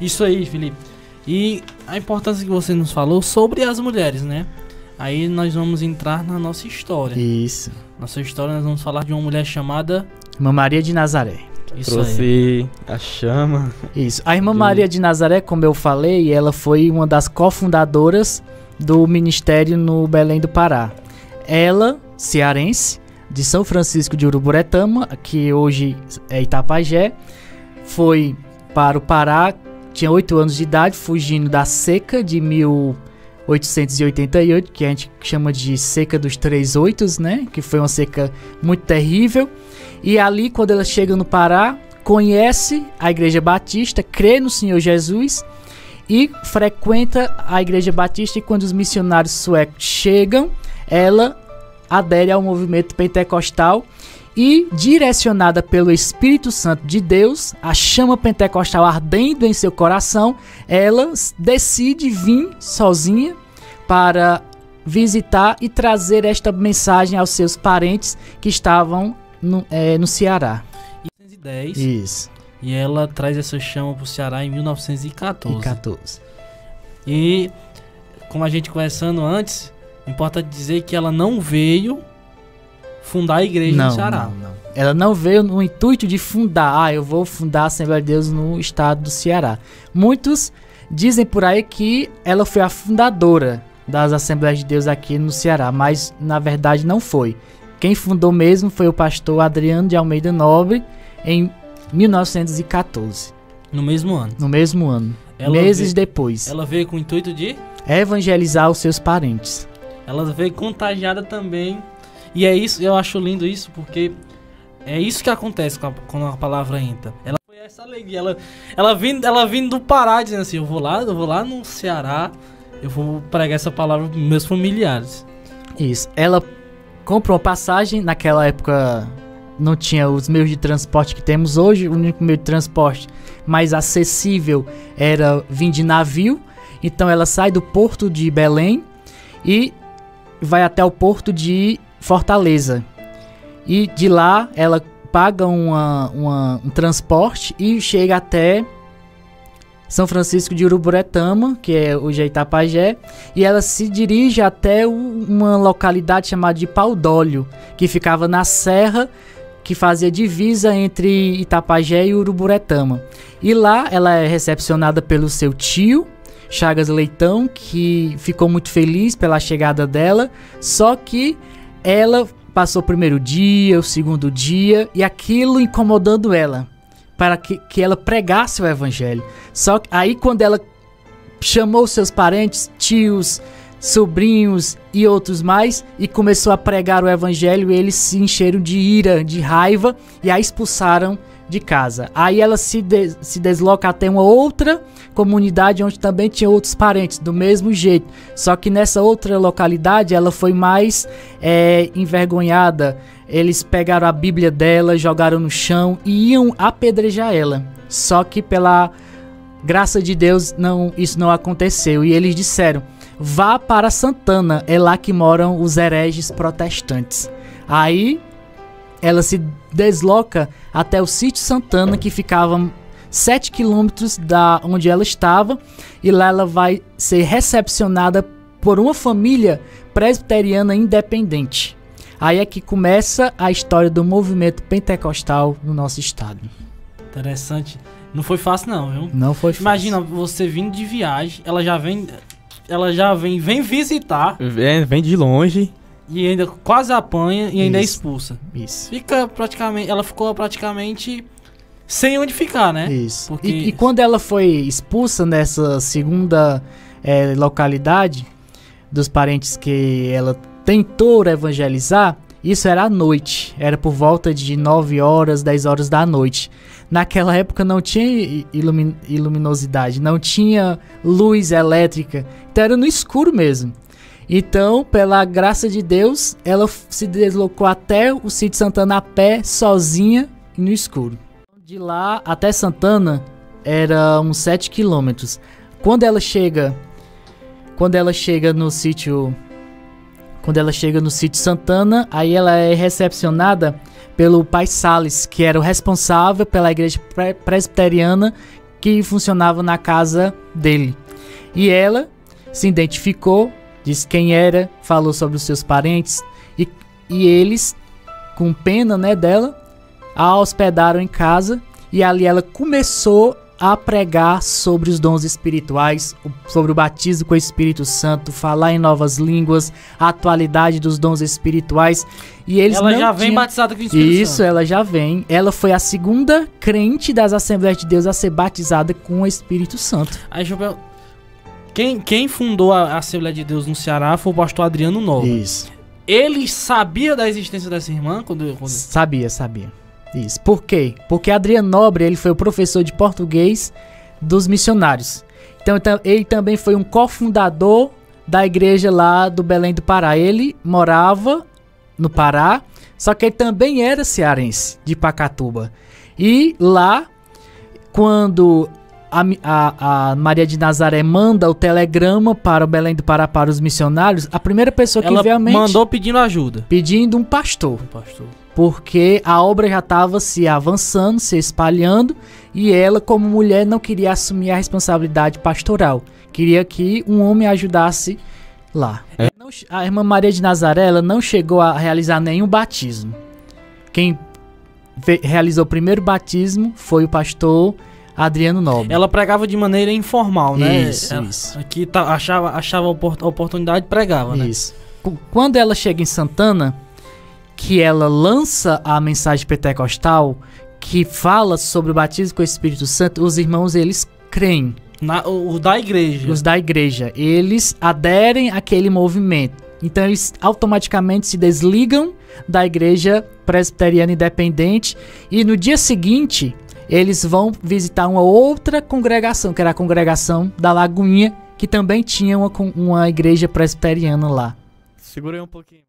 Isso aí, Felipe. E a importância que você nos falou sobre as mulheres, né? Aí nós vamos entrar na nossa história. Isso. Nossa história, nós vamos falar de uma mulher chamada Irmã Maria de Nazaré. Isso Trouxe aí. a chama. Isso. A Irmã Maria de Nazaré, como eu falei, ela foi uma das cofundadoras do ministério no Belém do Pará. Ela, cearense, de São Francisco de Uruburetama, que hoje é Itapajé, foi para o Pará, tinha 8 anos de idade, fugindo da seca de 1888, que a gente chama de seca dos 3 oitos, né? Que foi uma seca muito terrível. E ali, quando ela chega no Pará, conhece a Igreja Batista, crê no Senhor Jesus e frequenta a Igreja Batista. E quando os missionários suecos chegam, ela adere ao movimento pentecostal e, direcionada pelo Espírito Santo de Deus, a chama pentecostal ardendo em seu coração, ela decide vir sozinha para visitar e trazer esta mensagem aos seus parentes que estavam no Ceará. 1910. Isso. E ela traz essa chama pro Ceará em 1914. E E, como a gente conversando antes, importa dizer que ela não veio fundar a igreja no Ceará. Não. Ela não veio no intuito de fundar. Eu vou fundar a Assembleia de Deus no estado do Ceará. Muitos dizem por aí que ela foi a fundadora das Assembleias de Deus aqui no Ceará, mas na verdade não foi. Quem fundou mesmo foi o pastor Adriano de Almeida Nobre em 1914. No mesmo ano. No mesmo ano. Meses depois. Ela veio com o intuito de... evangelizar os seus parentes. Ela veio contagiada também. E é isso, eu acho lindo isso, porque é isso que acontece quando a palavra entra. Ela foi essa alegria. Ela vindo do Pará dizendo assim, eu vou lá no Ceará, eu vou pregar essa palavra para meus familiares. Isso. Ela compra uma passagem. Naquela época não tinha os meios de transporte que temos hoje. O único meio de transporte mais acessível era vir de navio. Então ela sai do porto de Belém e vai até o porto de Fortaleza. E de lá ela paga um transporte e chega até São Francisco de Uruburetama, que é hoje Itapajé, e ela se dirige até uma localidade chamada de Pau d'Óleo, que ficava na serra que fazia divisa entre Itapajé e Uruburetama. E lá ela é recepcionada pelo seu tio, Chagas Leitão, que ficou muito feliz pela chegada dela, só que ela passou o primeiro dia, o segundo dia, e aquilo incomodando ela, para que ela pregasse o evangelho. Só que aí quando ela chamou seus parentes, tios, sobrinhos e outros mais, e começou a pregar o evangelho, eles se encheram de ira, de raiva, e a expulsaram de casa. Aí ela se desloca até uma outra comunidade onde também tinha outros parentes do mesmo jeito, só que nessa outra localidade ela foi mais envergonhada. Eles pegaram a Bíblia dela, jogaram no chão e iam apedrejar ela, só que pela graça de Deus isso não aconteceu, e eles disseram: vá para Santana, é lá que moram os hereges protestantes. Aí ela se desloca até o sítio Santana, que ficava 7 quilômetros da onde ela estava, e lá ela vai ser recepcionada por uma família presbiteriana independente. Aí é que começa a história do movimento pentecostal no nosso estado. Interessante. Não foi fácil não, viu? Não foi fácil. Imagina você vindo de viagem, ela já vem visitar. Vem de longe. E ainda quase apanha e ainda é expulsa. Isso. Ela ficou praticamente sem onde ficar, né? Isso. Porque... E quando ela foi expulsa nessa segunda localidade dos parentes que ela tentou evangelizar, isso era à noite. Era por volta de 9 horas, 10 horas da noite. Naquela época não tinha luminosidade, não tinha luz elétrica. Então era no escuro mesmo. Então, pela graça de Deus, ela se deslocou até o sítio Santana a pé, sozinha e no escuro. De lá até Santana era uns 7 quilômetros. Quando ela chega no sítio Santana, aí ela é recepcionada pelo pai Salles, que era o responsável pela igreja presbiteriana que funcionava na casa dele. E ela se identificou, disse quem era, falou sobre os seus parentes e eles, com pena, né, dela, a hospedaram em casa e ali ela começou a pregar sobre os dons espirituais, sobre o batismo com o Espírito Santo, falar em novas línguas, a atualidade dos dons espirituais. E eles Ela não já vem tinham... batizada com o Espírito Isso, Santo. ela já vem. Ela foi a segunda crente das Assembleias de Deus a ser batizada com o Espírito Santo. Aí, deixa eu perguntar. Quem fundou a Assembleia de Deus no Ceará foi o pastor Adriano Nova. Isso. Ele sabia da existência dessa irmã? Sabia. Isso. Por quê? Porque Adriano Nobre, ele foi o professor de português dos missionários. Então, ele também foi um cofundador da igreja lá do Belém do Pará. Ele morava no Pará, só que ele também era cearense, de Pacatuba. E lá, quando a Maria de Nazaré manda o telegrama para o Belém do Pará para os missionários, a primeira pessoa que ela veio à mente... mandou pedindo ajuda. Pedindo um pastor. Pastor. Porque a obra já estava se avançando, se espalhando, e ela, como mulher, não queria assumir a responsabilidade pastoral. Queria que um homem ajudasse lá. A irmã Maria de Nazaré, ela não chegou a realizar nenhum batismo. Quem realizou o primeiro batismo foi o pastor Adriano Nobre. Ela pregava de maneira informal, né? Isso. Aqui achava a oportunidade e pregava, né? Isso. Quando ela chega em Santana, que ela lança a mensagem pentecostal, que fala sobre o batismo com o Espírito Santo, os irmãos, eles creem. Os da igreja. Os da igreja. Eles aderem àquele movimento. Então, eles automaticamente se desligam da igreja presbiteriana independente e no dia seguinte, eles vão visitar uma outra congregação, que era a congregação da Lagoinha, que também tinha uma igreja presbiteriana lá. Segura aí um pouquinho.